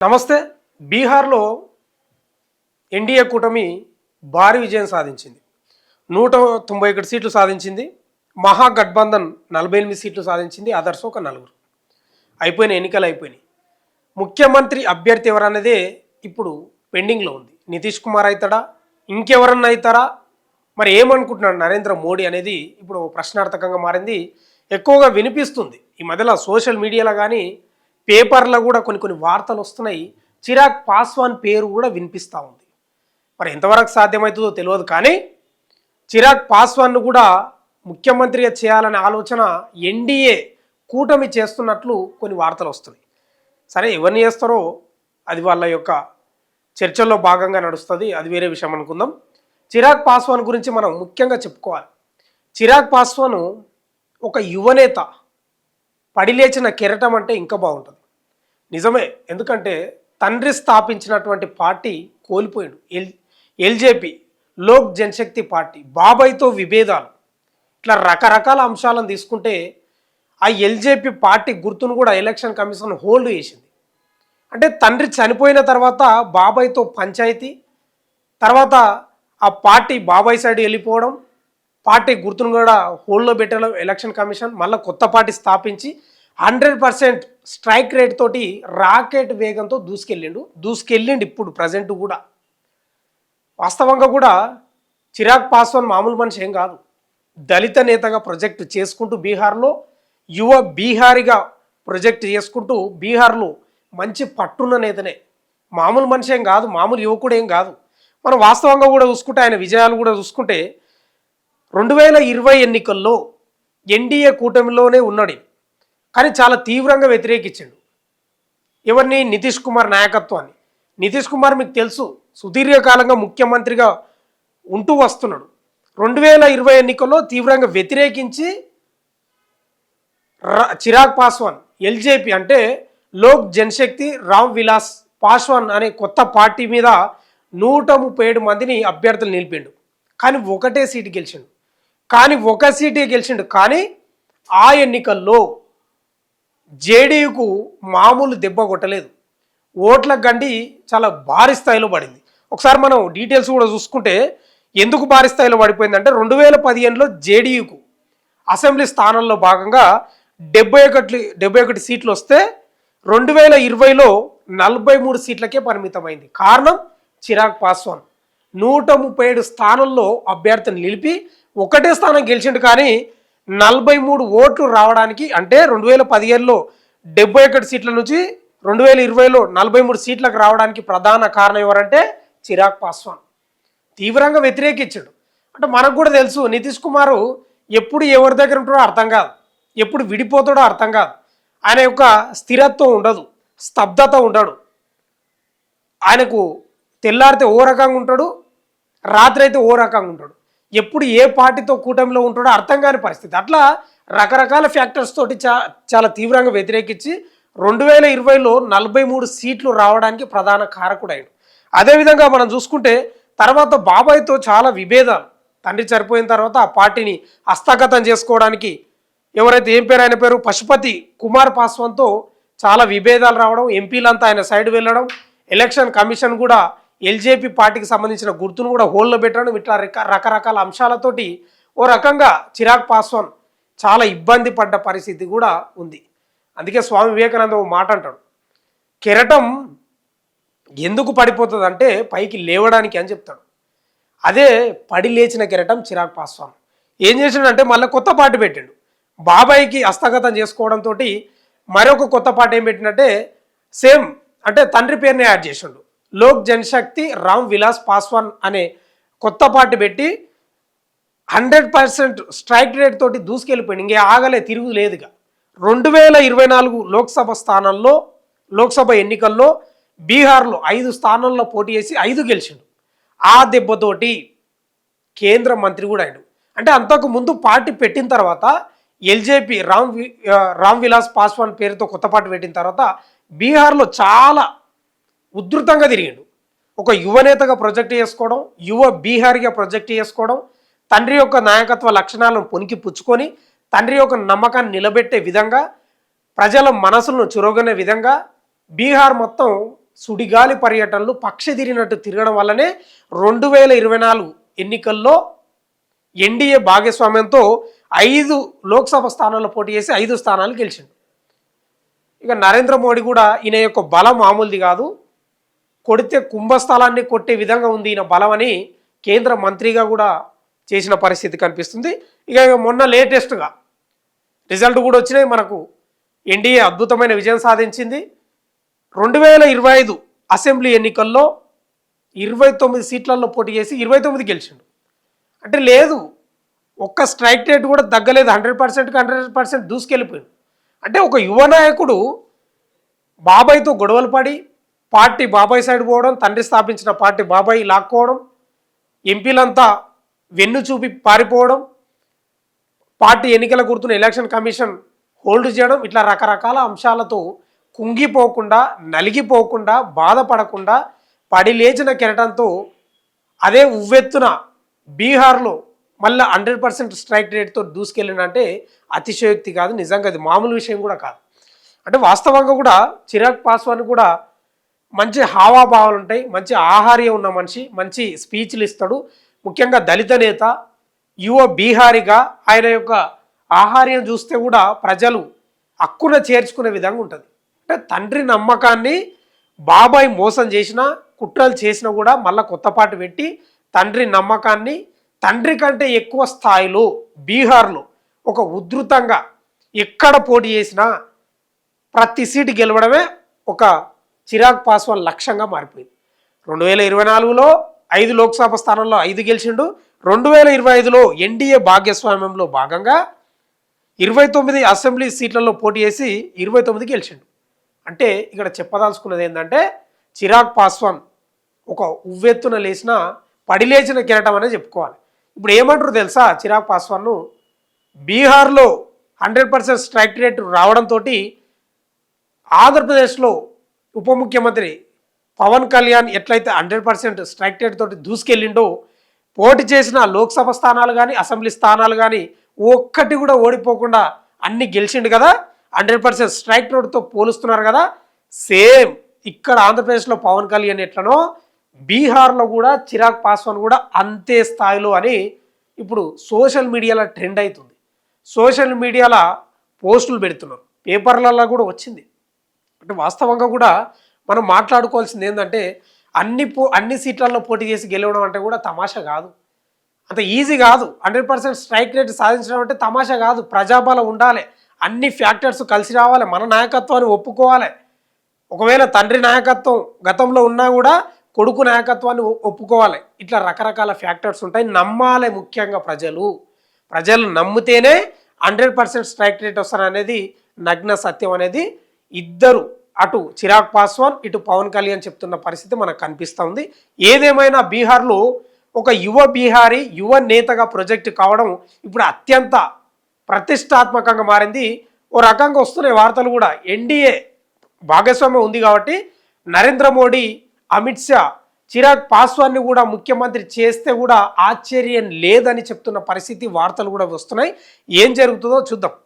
నమస్తే. బీహార్లో ఎన్డీఏ కూటమి భారీ విజయం సాధించింది. 191 సీట్లు సాధించింది. మహాగఠబంధన్ 48 సీట్లు సాధించింది. అదర్స్ ఒక 4. అయిపోయినాయి, ఎన్నికలు అయిపోయినాయి. ముఖ్యమంత్రి అభ్యర్థి ఎవరన్నదే ఇప్పుడు పెండింగ్లో ఉంది. నితీష్ కుమార్ అవుతాడా, ఇంకెవరన్నా అవుతారా, మరి ఏమనుకుంటున్నాడు నరేంద్ర మోడీ అనేది ఇప్పుడు ప్రశ్నార్థకంగా మారింది. ఎక్కువగా వినిపిస్తుంది ఈ మధ్యలో సోషల్ మీడియాలో కానీ పేపర్లో కూడా కొన్ని వార్తలు వస్తున్నాయి. చిరాగ్ పాస్వాన్ పేరు కూడా వినిపిస్తూ ఉంది. మరి ఎంతవరకు సాధ్యమవుతుందో తెలియదు, కానీ చిరాగ్ పాస్వాన్ను కూడా ముఖ్యమంత్రిగా చేయాలనే ఆలోచన ఎన్డీఏ కూటమి చేస్తున్నట్లు కొన్ని వార్తలు వస్తున్నాయి. సరే, ఎవరిని చేస్తారో అది వాళ్ళ యొక్క చర్చల్లో భాగంగా నడుస్తుంది, అది వేరే విషయం అనుకుందాం. చిరాగ్ పాస్వాన్ గురించి మనం ముఖ్యంగా చెప్పుకోవాలి. చిరాగ్ పాస్వాన్ ఒక యువనేత, పడిలేచిన కెరటం అంటే ఇంకా బాగుంటుంది. నిజమే, ఎందుకంటే తండ్రి స్థాపించినటువంటి పార్టీ కోల్పోయాడు. ఎల్జేపీ, లోక్ జనశక్తి పార్టీ, బాబాయ్తో విభేదాలు, ఇట్లా రకరకాల అంశాలను తీసుకుంటే ఆ ఎల్జేపీ పార్టీ గుర్తును కూడా ఎలక్షన్ కమిషన్ హోల్డ్ చేసింది. అంటే తండ్రి చనిపోయిన తర్వాత బాబాయ్తో పంచాయతీ, తర్వాత ఆ పార్టీ బాబాయ్ సైడ్ వెళ్ళిపోవడం, పార్టీ గుర్తును కూడా హోల్డ్లో పెట్టడం ఎలక్షన్ కమిషన్, మళ్ళీ కొత్త పార్టీ స్థాపించి 100% స్ట్రైక్ రేట్ తోటి రాకెట్ వేగంతో దూసుకెళ్ళిండు ఇప్పుడు ప్రజెంట్ కూడా. వాస్తవంగా కూడా చిరాగ్ పాస్వాన్ మామూలు మనిషి ఏం కాదు. దళిత నేతగా ప్రొజెక్ట్ చేసుకుంటూ బీహార్లో యువ బీహారీగా ప్రొజెక్ట్ చేసుకుంటూ బీహార్లో మంచి పట్టున్న నేతనే. మామూలు మనిషి ఏం కాదు, మామూలు యువకుడు ఏం కాదు. మనం వాస్తవంగా కూడా చూసుకుంటే ఆయన విజయాలు కూడా చూసుకుంటే 2020 ఎన్నికల్లో ఎన్డీఏ కూటమిలోనే ఉన్నాడు, కానీ చాలా తీవ్రంగా వ్యతిరేకించాడు ఎవరిని, నితీష్ కుమార్ నాయకత్వాన్ని. నితీష్ కుమార్ మీకు తెలుసు, సుదీర్ఘకాలంగా ముఖ్యమంత్రిగా ఉంటూ వస్తున్నాడు. 2020 ఎన్నికల్లో తీవ్రంగా వ్యతిరేకించి చిరాగ్ పాస్వాన్ ఎల్జేపీ అంటే లోక్ జనశక్తి రామ్ విలాస్ పాస్వాన్ అనే కొత్త పార్టీ మీద 137 మందిని అభ్యర్థులు నిలిపిండు. కానీ ఒకటే సీటు గెలిచిండు. కానీ ఆ ఎన్నికల్లో జేడీయూకు మామూలు దెబ్బ కొట్టలేదు. ఓట్ల గండి చాలా భారీ స్థాయిలో పడింది. ఒకసారి మనం డీటెయిల్స్ కూడా చూసుకుంటే ఎందుకు భారీ స్థాయిలో పడిపోయిందంటే 2015లో జేడీయూకు అసెంబ్లీ స్థానంలో భాగంగా 71 సీట్లు వస్తే 2020లో 43 సీట్లకే పరిమితమైంది. కారణం చిరాగ్ పాస్వాన్ 137 స్థానంలో అభ్యర్థిని నిలిపి ఒకటే స్థానం గెలిచిండు. కానీ 43 ఓట్లు రావడానికి, అంటే 2017లో 71 సీట్ల నుంచి 2020లో 43 సీట్లకు రావడానికి ప్రధాన కారణం ఎవరంటే చిరాగ్ పాస్వాన్. తీవ్రంగా వ్యతిరేకించాడు. అంటే మనకు కూడా తెలుసు, నితీష్ కుమార్ ఎప్పుడు ఎవరి దగ్గర ఉంటాడో అర్థం కాదు, ఎప్పుడు విడిపోతాడో అర్థం కాదు. ఆయన యొక్క స్థిరత్వం ఉండదు, స్తబ్దత ఉండడు. ఆయనకు తెల్లారితే ఓ రకంగా ఉంటాడు, రాత్రి అయితే ఓ రకంగా ఉంటాడు. ఎప్పుడు ఏ పార్టీతో కూటమిలో ఉంటాడో అర్థం కాని పరిస్థితి. అట్లా రకరకాల ఫ్యాక్టర్స్ తోటి చాలా తీవ్రంగా వ్యతిరేకించి 2020లో 43 సీట్లు రావడానికి ప్రధాన కారకుడైన. అదేవిధంగా మనం చూసుకుంటే తర్వాత బాబాయ్తో చాలా విభేదాలు. తండ్రి చనిపోయిన తర్వాత ఆ పార్టీని హస్తగతం చేసుకోవడానికి ఎవరైతే ఏం పేరు, ఆయన పేరు పశుపతి కుమార్ పాస్వాన్తో చాలా విభేదాలు రావడం, ఎంపీలంతా ఆయన సైడ్ వెళ్ళడం, ఎలక్షన్ కమిషన్ కూడా ఎల్జేపీ పార్టీకి సంబంధించిన గుర్తును కూడా హోల్డ్లో పెట్టడం, ఇట్లా రకరకాల అంశాలతోటి ఓ రకంగా చిరాగ్ పాస్వాన్ చాలా ఇబ్బంది పడ్డ పరిస్థితి కూడా ఉంది. అందుకే స్వామి వివేకానంద ఓ మాట అంటాడు, కెరటం ఎందుకు పడిపోతుంది అంటే పైకి లేవడానికి అని చెప్తాడు. అదే పడి లేచిన కెరటం చిరాగ్ పాస్వాన్. ఏం చేసాడంటే మళ్ళీ కొత్త పార్టీ పెట్టాడు. బాబాయ్కి హస్తగతం చేసుకోవడంతో మరొక కొత్త పార్టీ ఏం పెట్టినట్టే సేమ్, అంటే తండ్రి పేరుని యాడ్ చేసిండు. లోక్ జనశక్తి రామ్ విలాస్ పాస్వాన్ అనే కొత్త పార్టీ పెట్టి 100% స్ట్రైక్ రేట్ తోటి దూసుకెళ్ళిపోయింది. ఇంకే ఆగలే, తిరుగు లేదుగా. 2024 లోక్సభ ఎన్నికల్లో బీహార్లో 5 స్థానాల్లో పోటీ చేసి 5 గెలిచిండు. ఆ దెబ్బతోటి కేంద్ర మంత్రి కూడా అయ్యాడు. అంటే అంతకు ముందు పార్టీ పెట్టిన తర్వాత ఎల్జేపీ రామ్ విలాస్ పాస్వాన్ పేరుతో కొత్త పార్టీ పెట్టిన తర్వాత బీహార్లో చాలా ఉధృతంగా తిరిగిండు. ఒక యువనేతగా ప్రొజెక్ట్ చేసుకోవడం, యువ బీహారీగా ప్రొజెక్ట్ చేసుకోవడం, తండ్రి యొక్క నాయకత్వ లక్షణాలను పొనికి పుచ్చుకొని తండ్రి యొక్క నమ్మకాన్ని నిలబెట్టే విధంగా, ప్రజల మనసులను చురగొనే విధంగా బీహార్ మొత్తం సుడిగాలి పర్యటనలు పక్షిదిరినట్టు తిరగడం వల్లనే 2024 ఎన్నికల్లో ఎన్డీఏ భాగస్వామ్యంతో 5 లోక్సభ స్థానాల్లో పోటీ చేసి 5 స్థానాలు గెలిచిండు. ఇక నరేంద్ర మోడీ కూడా ఈయన యొక్క బలం మామూలుది కాదు, కొడితే కుంభస్థలాన్ని కొట్టే విధంగా ఉంది ఈయన బలం అని కేంద్ర మంత్రిగా కూడా చేసిన పరిస్థితి కనిపిస్తుంది. ఇక మొన్న లేటెస్ట్గా రిజల్ట్ కూడా వచ్చినాయి. మనకు ఎన్డీఏ అద్భుతమైన విజయం సాధించింది. 2025 అసెంబ్లీ ఎన్నికల్లో 29 సీట్లలో పోటీ చేసి 29 గెలిచిండు. అంటే లేదు, ఒక్క స్ట్రైక్ రేట్ కూడా తగ్గలేదు, 100%కి 100% దూసుకెళ్ళిపోయింది. అంటే ఒక యువ నాయకుడు బాబాయ్తో గొడవలు పడి పార్టీ బాబాయ్ సైడ్ పోవడం, తండ్రి స్థాపించిన పార్టీ బాబాయ్ లాక్కోవడం, ఎంపీలంతా వెన్ను చూపి పారిపోవడం, పార్టీ ఎన్నికల గుర్తున్న ఎలక్షన్ కమిషన్ హోల్డ్ చేయడం, ఇట్లా రకరకాల అంశాలతో కుంగిపోకుండా, నలిగిపోకుండా, బాధపడకుండా పడి లేచిన కెరటంతో అదే ఉవ్వెత్తున బీహార్లో మళ్ళీ 100% స్ట్రైక్ రేట్తో దూసుకెళ్ళినంటే అతిశయోక్తి కాదు, నిజంగా అది మామూలు విషయం కూడా కాదు. అంటే వాస్తవంగా కూడా చిరాగ్ పాస్వాన్ కూడా మంచి హావాభావాలు ఉంటాయి, మంచి ఆహార్యం ఉన్న మనిషి, మంచి స్పీచ్లు ఇస్తాడు. ముఖ్యంగా దళిత నేత, యువ బీహారీగా ఆయన యొక్క ఆహార్యం చూస్తే కూడా ప్రజలు హక్కున చేర్చుకునే విధంగా ఉంటుంది. అంటే తండ్రి నమ్మకాన్ని బాబాయ్ మోసం చేసినా, కుట్రలు చేసినా కూడా మళ్ళీ కొత్త పాట పెట్టి తండ్రి నమ్మకాన్ని తండ్రి కంటే ఎక్కువ స్థాయిలో బీహార్లో ఒక ఉధృతంగా ఎక్కడ పోటీ చేసినా ప్రతి సీటు గెలవడమే ఒక చిరాగ్ పాస్వాన్ లక్ష్యంగా మారిపోయింది. 2024లో 5 లోక్సభ స్థానాల్లో 5 గెలిచిండు. 2025లో ఎన్డీఏ భాగస్వామ్యంలో భాగంగా 29 అసెంబ్లీ సీట్లలో పోటీ చేసి 29 గెలిచిండు. అంటే ఇక్కడ చెప్పదలుచుకున్నది ఏంటంటే చిరాగ్ పాస్వాన్ ఒక ఉవ్వెత్తున లేచిన పడిలేచిన కిరటం అనేది చెప్పుకోవాలి. ఇప్పుడు ఏమంటారు తెలుసా, చిరాగ్ పాస్వాన్ను బీహార్లో 100% స్ట్రైక్ రేట్ రావడంతో ఆంధ్రప్రదేశ్లో ఉప ముఖ్యమంత్రి పవన్ కళ్యాణ్ ఎట్లయితే 100% స్ట్రైక్ రేట్ తోటి దూసుకెళ్ళిండో, పోటీ చేసిన లోక్సభ స్థానాలు కానీ అసెంబ్లీ స్థానాలు కానీ ఒక్కటి కూడా ఓడిపోకుండా అన్ని గెలిచిండు కదా, 100% స్ట్రైక్ రేట్తో పోలుస్తున్నారు కదా. సేమ్ ఇక్కడ ఆంధ్రప్రదేశ్లో పవన్ కళ్యాణ్ ఎట్లనో బీహార్లో కూడా చిరాగ్ పాస్వాన్ కూడా అంతే స్థాయిలో అని ఇప్పుడు సోషల్ మీడియాలో ట్రెండ్ అవుతుంది. సోషల్ మీడియాలో పోస్టులు పెడుతున్నారు, పేపర్లలో కూడా వచ్చింది. అంటే వాస్తవంగా కూడా మనం మాట్లాడుకోవాల్సింది ఏంటంటే అన్ని సీట్లలో పోటీ చేసి గెలవడం అంటే కూడా తమాషా కాదు, అంత ఈజీ కాదు. 100% స్ట్రైక్ రేట్ సాధించడం అంటే తమాషా కాదు. ప్రజాబలం ఉండాలి, అన్ని ఫ్యాక్టర్స్ కలిసి రావాలి, మన నాయకత్వాన్ని ఒప్పుకోవాలి. ఒకవేళ తండ్రి నాయకత్వం గతంలో ఉన్నా కూడా కొడుకు నాయకత్వాన్ని ఒప్పుకోవాలి. ఇట్లా రకరకాల ఫ్యాక్టర్స్ ఉంటాయి. నమ్మాలి, ముఖ్యంగా ప్రజలు నమ్మితేనే 100% స్ట్రైక్ రేట్ వస్తారనేది నగ్న సత్యం అనేది ఇద్దరు, అటు చిరాగ్ పాస్వాన్ ఇటు పవన్ కళ్యాణ్ చెప్తున్న పరిస్థితి మనకు కనిపిస్తూ ఉంది. ఏదేమైనా బీహార్లో ఒక యువ బీహారీ యువ నేతగా ప్రొజెక్ట్ కావడం ఇప్పుడు అత్యంత ప్రతిష్టాత్మకంగా మారింది. ఓ రకంగా వస్తున్నాయి వార్తలు కూడా, ఎన్డీఏ భాగస్వామ్యం ఉంది కాబట్టి నరేంద్ర మోడీ, అమిత్ షా చిరాగ్ పాస్వాన్ని కూడా ముఖ్యమంత్రి చేస్తే కూడా ఆశ్చర్యం లేదని చెప్తున్న పరిస్థితి వార్తలు కూడా వస్తున్నాయి. ఏం జరుగుతుందో చూద్దాం.